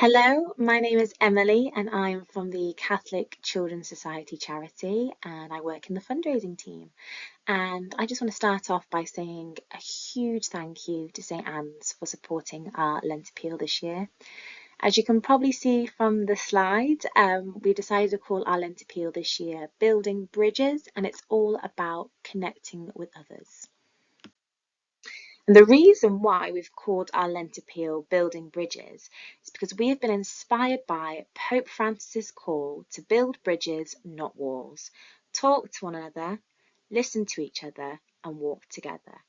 Hello, my name is Emily and I'm from the Catholic Children's Society charity and I work in the fundraising team. And I just want to start off by saying a huge thank you to St Anne's for supporting our Lent appeal this year. As you can probably see from the slide, we decided to call our Lent appeal this year Building Bridges, and it's all about connecting with others. And the reason why we've called our Lent appeal Building Bridges is because we have been inspired by Pope Francis's call to build bridges, not walls, talk to one another, listen to each other, and walk together.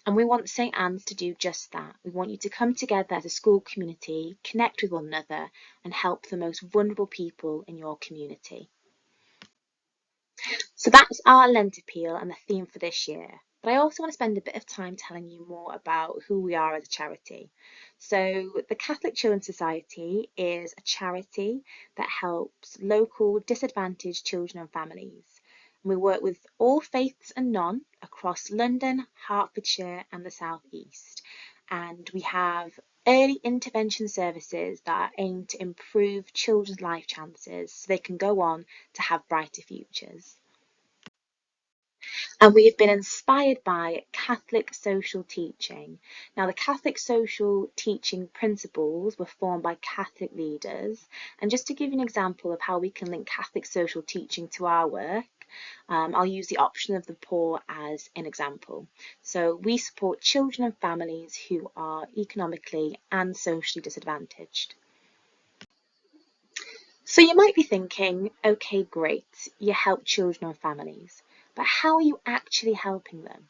And we want St Anne's to do just that. We want you to come together as a school community, connect with one another, and help the most vulnerable people in your community. So that's our Lent appeal and the theme for this year. But I also want to spend a bit of time telling you more about who we are as a charity. So the Catholic Children's Society is a charity that helps local disadvantaged children and families. And we work with all faiths and none across London, Hertfordshire and the South East. And we have early intervention services that aim to improve children's life chances so they can go on to have brighter futures. And we have been inspired by Catholic social teaching. Now, the Catholic social teaching principles were formed by Catholic leaders. And just to give you an example of how we can link Catholic social teaching to our work, I'll use the option of the poor as an example. So we support children and families who are economically and socially disadvantaged. So you might be thinking, okay, great, you help children and families, but how are you actually helping them?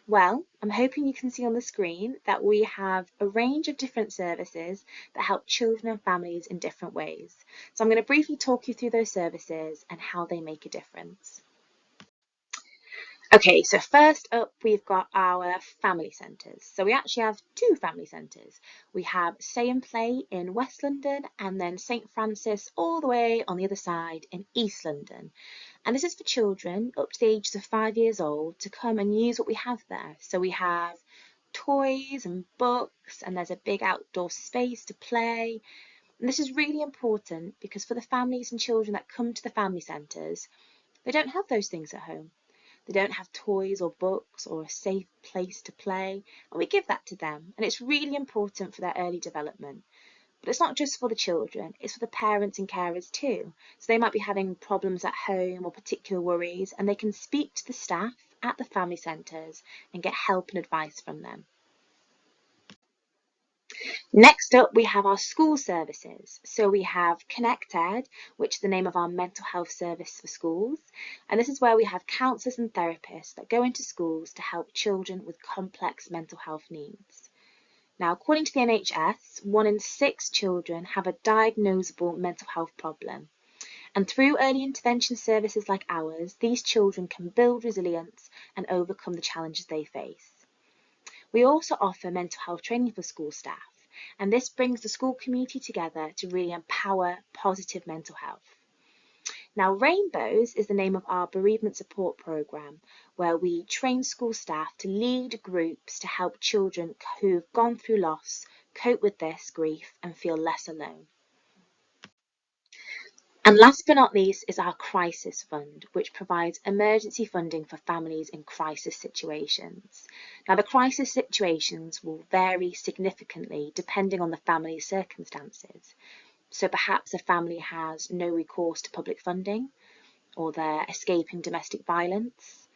Well, I'm hoping you can see on the screen that we have a range of different services that help children and families in different ways. So I'm going to briefly talk you through those services and how they make a difference. Okay, so first up, we've got our family centres. So we actually have two family centres. We have Say and Play in West London and then St Francis all the way on the other side in East London. And this is for children up to the ages of 5 years old to come and use what we have there. So we have toys and books and there's a big outdoor space to play. And this is really important because for the families and children that come to the family centres, they don't have those things at home. They don't have toys or books or a safe place to play, and we give that to them. And it's really important for their early development. But it's not just for the children, it's for the parents and carers too. So they might be having problems at home or particular worries, and they can speak to the staff at the family centres and get help and advice from them. Next up, we have our school services. So we have Connect Ed, which is the name of our mental health service for schools. And this is where we have counsellors and therapists that go into schools to help children with complex mental health needs. Now, according to the NHS, 1 in 6 children have a diagnosable mental health problem. And through early intervention services like ours, these children can build resilience and overcome the challenges they face. We also offer mental health training for school staff. And this brings the school community together to really empower positive mental health. Now, Rainbows is the name of our bereavement support programme, where we train school staff to lead groups to help children who've gone through loss cope with this grief and feel less alone. And last but not least is our Crisis Fund, which provides emergency funding for families in crisis situations. Now, the crisis situations will vary significantly depending on the family's circumstances. So perhaps a family has no recourse to public funding, or they're escaping domestic violence.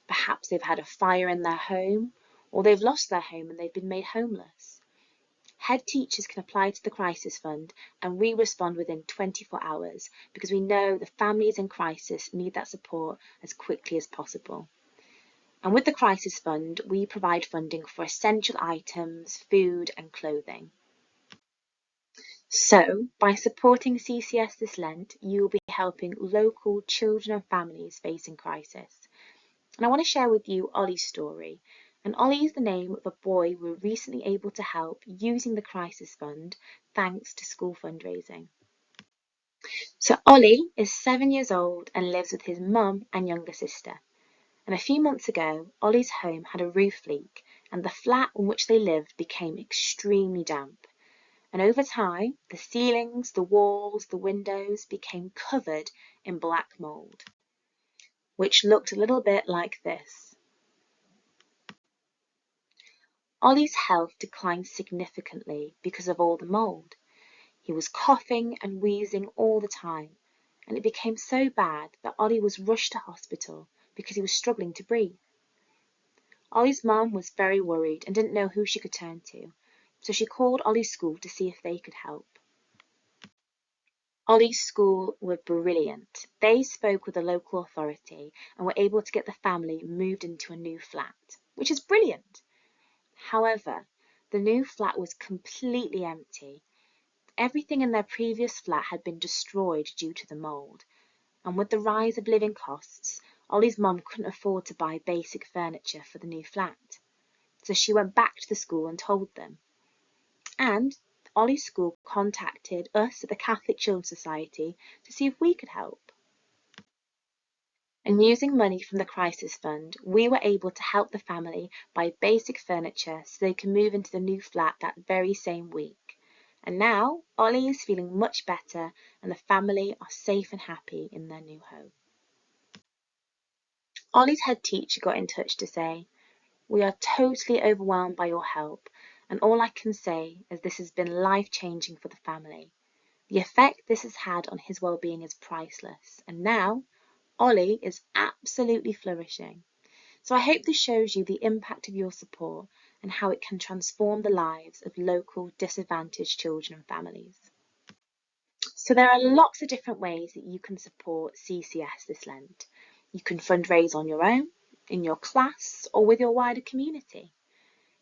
Perhaps they've had a fire in their home, or they've lost their home and they've been made homeless. Head teachers can apply to the Crisis Fund and we respond within 24 hours because we know the families in crisis need that support as quickly as possible. And with the Crisis Fund, we provide funding for essential items, food and clothing. So, by supporting CCS this Lent, you will be helping local children and families facing crisis. And I want to share with you Ollie's story. And Ollie is the name of a boy we were recently able to help using the Crisis Fund thanks to school fundraising. So Ollie is 7 years old and lives with his mum and younger sister. And a few months ago, Ollie's home had a roof leak and the flat in which they lived became extremely damp. And over time, the ceilings, the walls, the windows became covered in black mould, which looked a little bit like this. Ollie's health declined significantly because of all the mould. He was coughing and wheezing all the time, and it became so bad that Ollie was rushed to hospital because he was struggling to breathe. Ollie's mum was very worried and didn't know who she could turn to, so she called Ollie's school to see if they could help. Ollie's school were brilliant. They spoke with the local authority and were able to get the family moved into a new flat, which is brilliant. However, the new flat was completely empty. Everything in their previous flat had been destroyed due to the mould, and with the rise of living costs, Ollie's mum couldn't afford to buy basic furniture for the new flat. So she went back to the school and told them. And Ollie's school contacted us at the Catholic Children's Society to see if we could help. And using money from the crisis fund, we were able to help the family buy basic furniture so they can move into the new flat that very same week. And now Ollie is feeling much better and the family are safe and happy in their new home. Ollie's head teacher got in touch to say, "We are totally overwhelmed by your help, and all I can say is this has been life-changing for the family. The effect this has had on his well-being is priceless, and now Ollie is absolutely flourishing. So I hope this shows you the impact of your support and how it can transform the lives of local disadvantaged children and families." So there are lots of different ways that you can support CCS this Lent. You can fundraise on your own, in your class, or with your wider community.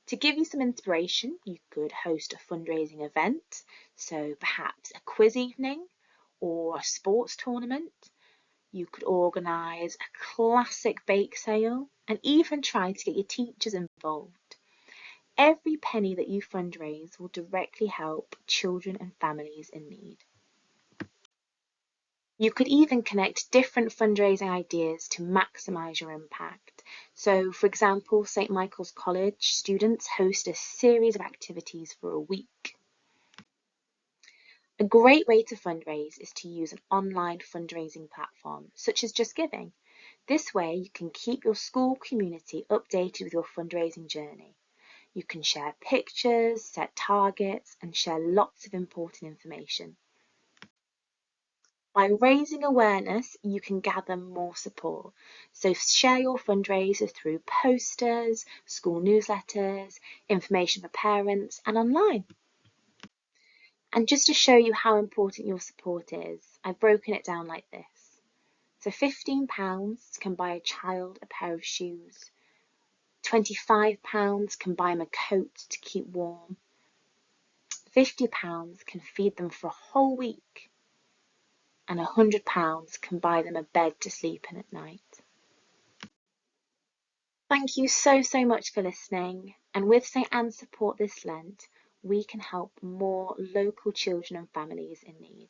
To give you some inspiration, you could host a fundraising event, so perhaps a quiz evening or a sports tournament. You could organise a classic bake sale and even try to get your teachers involved. Every penny that you fundraise will directly help children and families in need. You could even connect different fundraising ideas to maximise your impact. So, for example, St Michael's College students host a series of activities for a week. A great way to fundraise is to use an online fundraising platform, such as Just Giving. This way, you can keep your school community updated with your fundraising journey. You can share pictures, set targets, and share lots of important information. By raising awareness, you can gather more support. So share your fundraiser through posters, school newsletters, information for parents, and online. And just to show you how important your support is, I've broken it down like this. So £15 can buy a child a pair of shoes. £25 can buy them a coat to keep warm. £50 can feed them for a whole week. And £100 can buy them a bed to sleep in at night. Thank you so much for listening, and with St Anne's support this Lent, we can help more local children and families in need.